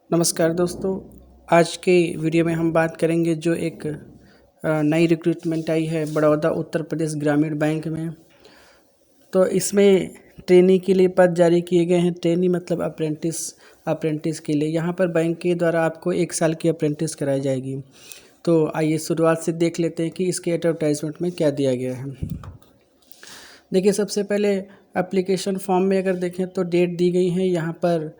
नमस्कार दोस्तों। आज के वीडियो में हम बात करेंगे जो एक नई रिक्रूटमेंट आई है बड़ौदा उत्तर प्रदेश ग्रामीण बैंक में। तो इसमें ट्रेनी के लिए पद जारी किए गए हैं। ट्रेनी मतलब अप्रेंटिस के लिए यहाँ पर बैंक के द्वारा आपको 1 साल की अप्रेंटिस कराई जाएगी। तो आइए शुरुआत से देख लेते हैं कि इसके एडवर्टाइजमेंट में क्या दिया गया है। देखिए, सबसे पहले एप्लीकेशन फॉर्म में अगर देखें तो डेट दी गई है यहाँ पर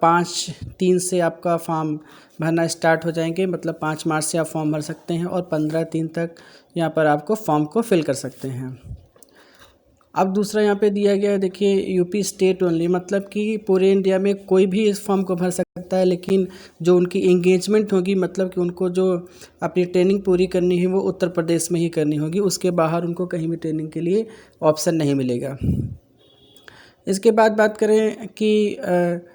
5/3 से आपका फॉर्म भरना स्टार्ट हो जाएंगे। मतलब 5 मार्च से आप फॉर्म भर सकते हैं और 15/3 तक यहाँ पर आपको फॉर्म को फिल कर सकते हैं। अब दूसरा यहाँ पे दिया गया है, देखिए, यूपी स्टेट ओनली, मतलब कि पूरे इंडिया में कोई भी इस फॉर्म को भर सकता है, लेकिन जो उनकी इंगेजमेंट होगी, मतलब कि उनको जो अपनी ट्रेनिंग पूरी करनी है वो उत्तर प्रदेश में ही करनी होगी। उसके बाहर उनको कहीं भी ट्रेनिंग के लिए ऑप्शन नहीं मिलेगा। इसके बाद बात करें कि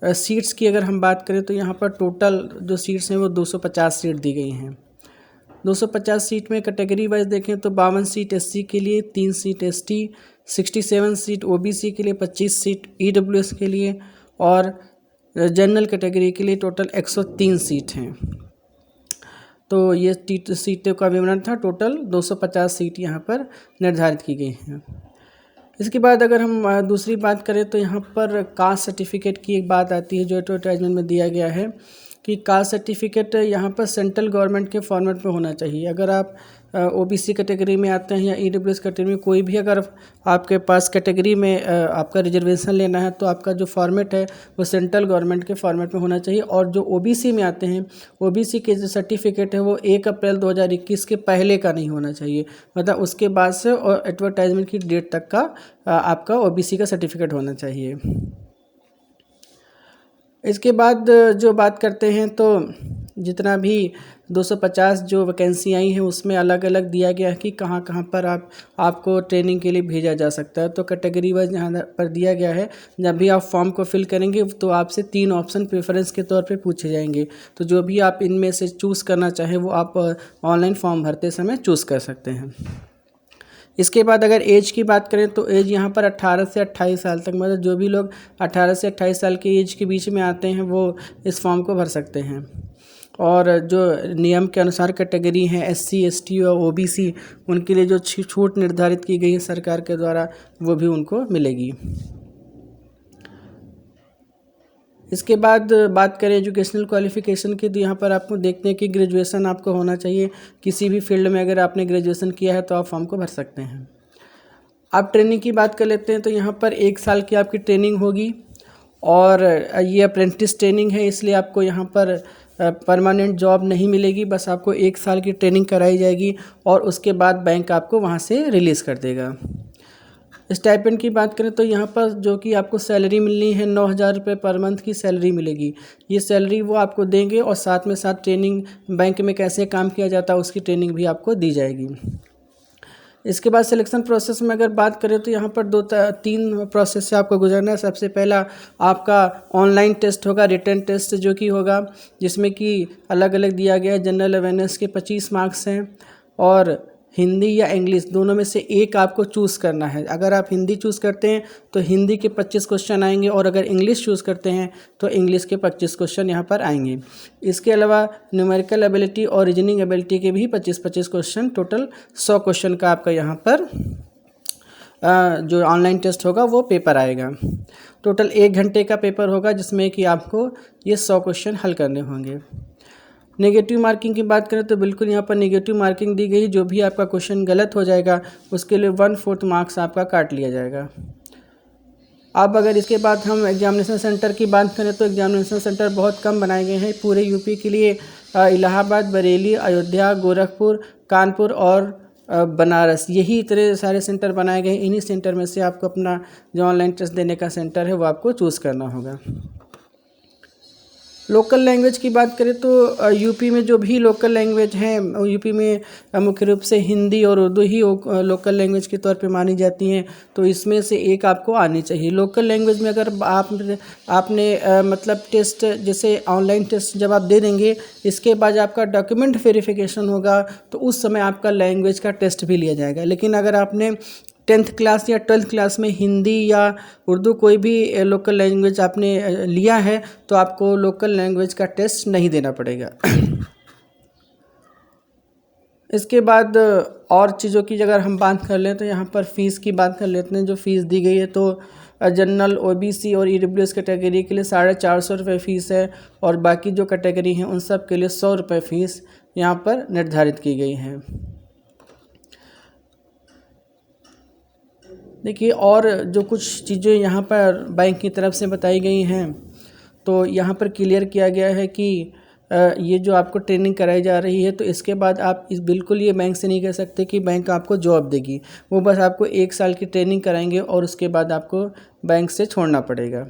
सीट्स की अगर हम बात करें तो यहाँ पर टोटल जो सीट्स हैं वो 250 सीट दी गई हैं। 250 सीट में कैटेगरी वाइज देखें तो 52 सीट एससी के लिए, 3 सीट एसटी, 67 सीट ओबीसी के लिए, 25 सीट ईडब्ल्यूएस के लिए और जनरल कैटेगरी के लिए टोटल 103 सीट हैं। तो ये सीटों का विवरण था। टोटल 250 सीट यहाँ पर निर्धारित की गई हैं। इसके बाद अगर हम दूसरी बात करें तो यहाँ पर कास्ट सर्टिफिकेट की एक बात आती है जो एडवर्टाइजमेंट में दिया गया है कि कास्ट सर्टिफिकेट यहाँ पर सेंट्रल गवर्नमेंट के फॉर्मेट में होना चाहिए। अगर आप ओबीसी कैटेगरी में आते हैं या ईडब्ल्यूएस कैटेगरी में, कोई भी अगर आपके पास कैटेगरी में आपका रिजर्वेशन लेना है तो आपका जो फॉर्मेट है वो सेंट्रल गवर्नमेंट के फॉर्मेट में होना चाहिए। और जो ओबीसी में आते हैं, ओबीसी के जो सर्टिफिकेट है वो 1 अप्रैल 2021 के पहले का नहीं होना चाहिए। मतलब उसके बाद से और एडवर्टाइजमेंट की डेट तक का आपका ओबीसी का सर्टिफिकेट होना चाहिए। इसके बाद जो बात करते हैं तो जितना भी 250 जो वैकेंसी आई हैं उसमें अलग अलग दिया गया है कि कहाँ कहाँ पर आपको ट्रेनिंग के लिए भेजा जा सकता है। तो कैटेगरी वाइज यहाँ पर दिया गया है। जब भी आप फॉर्म को फिल करेंगे तो आपसे 3 ऑप्शन प्रेफरेंस के तौर पे पूछे जाएंगे। तो जो भी आप इनमें से चूज़ करना चाहें वो आप ऑनलाइन फॉर्म भरते समय चूज़ कर सकते हैं। इसके बाद अगर एज की बात करें तो एज यहाँ पर 18 से 28 साल तक, मतलब जो भी लोग 18 से 28 साल की एज के बीच में आते हैं वो इस फॉर्म को भर सकते हैं। और जो नियम के अनुसार कैटेगरी हैं एससी, एसटी और ओबीसी, उनके लिए जो छूट निर्धारित की गई है सरकार के द्वारा वो भी उनको मिलेगी। इसके बाद बात करें एजुकेशनल क्वालिफ़िकेशन की, तो यहाँ पर आपको देखते हैं कि ग्रेजुएशन आपको होना चाहिए। किसी भी फील्ड में अगर आपने ग्रेजुएशन किया है तो आप फॉर्म को भर सकते हैं। अब ट्रेनिंग की बात कर लेते हैं तो यहाँ पर 1 साल की आपकी ट्रेनिंग होगी और ये अप्रेंटिस ट्रेनिंग है, इसलिए आपको यहाँ पर परमानेंट जॉब नहीं मिलेगी। बस आपको 1 साल की ट्रेनिंग कराई जाएगी और उसके बाद बैंक आपको वहाँ से रिलीज़ कर देगा। स्टाइपेंड की बात करें तो यहाँ पर जो कि आपको सैलरी मिलनी है 9,000 रुपये पर मंथ की सैलरी मिलेगी। ये सैलरी वो आपको देंगे और साथ में साथ ट्रेनिंग, बैंक में कैसे काम किया जाता है उसकी ट्रेनिंग भी आपको दी जाएगी। इसके बाद सिलेक्शन प्रोसेस में अगर बात करें तो यहाँ पर 2-3 प्रोसेस से आपको गुजरना है। सबसे पहला आपका ऑनलाइन टेस्ट होगा, रिटन टेस्ट जो कि होगा, जिसमें कि अलग अलग दिया गया है। जनरल अवेयरनेस के 25 मार्क्स हैं और हिंदी या इंग्लिश दोनों में से एक आपको चूज़ करना है। अगर आप हिंदी चूज़ करते हैं तो हिंदी के 25 क्वेश्चन आएंगे और अगर इंग्लिश चूज़ करते हैं तो इंग्लिश के 25 क्वेश्चन यहाँ पर आएंगे। इसके अलावा न्यूमेरिकल एबिलिटी और रीजनिंग एबिलिटी के भी 25-25 क्वेश्चन, टोटल 100 क्वेश्चन का आपका यहाँ पर जो ऑनलाइन टेस्ट होगा वो पेपर आएगा। टोटल 1 घंटे का पेपर होगा जिसमें कि आपको ये 100 क्वेश्चन हल करने होंगे। नेगेटिव मार्किंग की बात करें तो बिल्कुल यहाँ पर नेगेटिव मार्किंग दी गई। जो भी आपका क्वेश्चन गलत हो जाएगा उसके लिए 1/4 मार्क्स आपका काट लिया जाएगा। अब अगर इसके बाद हम एग्जामिनेशन सेंटर की बात करें तो एग्जामिनेशन सेंटर बहुत कम बनाए गए हैं पूरे यूपी के लिए। इलाहाबाद, बरेली, अयोध्या, गोरखपुर, कानपुर और बनारस, यही इतने सारे सेंटर बनाए गए हैं। इन्हीं सेंटर में से आपको अपना जो ऑनलाइन टेस्ट देने का सेंटर है वो आपको चूज़ करना होगा। लोकल लैंग्वेज की बात करें तो यूपी में जो भी लोकल लैंग्वेज हैं, यूपी में मुख्य रूप से हिंदी और उर्दू ही लोकल लैंग्वेज के तौर पे मानी जाती हैं। तो इसमें से एक आपको आनी चाहिए। लोकल लैंग्वेज में अगर आपने मतलब टेस्ट, जैसे ऑनलाइन टेस्ट जब आप दे देंगे, इसके बाद आपका डॉक्यूमेंट वेरिफिकेशन होगा तो उस समय आपका लैंग्वेज का टेस्ट भी लिया जाएगा। लेकिन अगर आपने 10th क्लास या 12th क्लास में हिंदी या उर्दू कोई भी लोकल लैंग्वेज आपने लिया है तो आपको लोकल लैंग्वेज का टेस्ट नहीं देना पड़ेगा। इसके बाद और चीज़ों की अगर हम बात कर लें तो यहाँ पर फ़ीस की बात कर लेते हैं। जो फ़ीस दी गई है तो जनरल, OBC और EWS कैटेगरी के लिए 450 रुपये फ़ीस है और बाकी जो कैटेगरी हैं उन सब के लिए 100 रुपये फ़ीस यहाँ पर निर्धारित की गई है। देखिए और जो कुछ चीज़ें यहाँ पर बैंक की तरफ से बताई गई हैं तो यहाँ पर क्लियर किया गया है कि ये जो आपको ट्रेनिंग कराई जा रही है तो इसके बाद आप बिल्कुल ये बैंक से नहीं कह सकते कि बैंक आपको जॉब देगी। वो बस आपको 1 साल की ट्रेनिंग कराएंगे और उसके बाद आपको बैंक से छोड़ना पड़ेगा।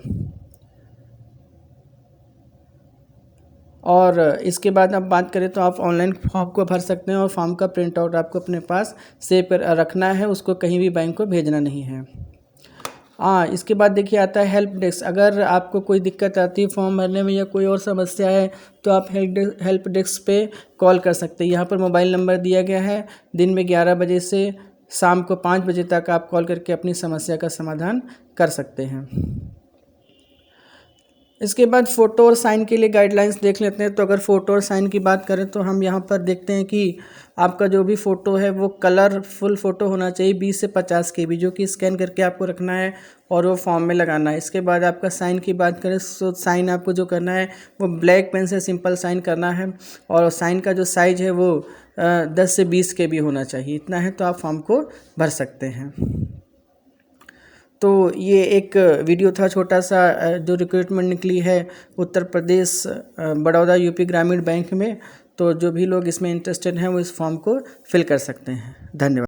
और इसके बाद आप बात करें तो आप ऑनलाइन फॉर्म को भर सकते हैं और फॉर्म का प्रिंट आउट आपको अपने पास सेव कर रखना है, उसको कहीं भी बैंक को भेजना नहीं है। इसके बाद देखिए आता है हेल्प डेस्क। अगर आपको कोई दिक्कत आती है फॉर्म भरने में या कोई और समस्या है तो आप हेल्प डेस्क पे कॉल कर सकते हैं। यहाँ पर मोबाइल नंबर दिया गया है। दिन में 11 बजे से शाम को 5 बजे तक आप कॉल करके अपनी समस्या का समाधान कर सकते हैं। इसके बाद फ़ोटो और साइन के लिए गाइडलाइंस देख लेते हैं। तो अगर फ़ोटो और साइन की बात करें तो हम यहाँ पर देखते हैं कि आपका जो भी फ़ोटो है वो कलरफुल फ़ोटो होना चाहिए 20 से 50 KB, जो कि स्कैन करके आपको रखना है और वो फॉर्म में लगाना है। इसके बाद आपका साइन की बात करें तो साइन आपको जो करना है वो ब्लैक पेन से सिंपल साइन करना है और साइन का जो साइज़ है वो 10 से 20 KB होना चाहिए। इतना है तो आप फॉर्म को भर सकते हैं। तो ये एक वीडियो था छोटा सा जो रिक्रूटमेंट निकली है उत्तर प्रदेश बड़ौदा यूपी ग्रामीण बैंक में। तो जो भी लोग इसमें इंटरेस्टेड हैं वो इस फॉर्म को फिल कर सकते हैं। धन्यवाद।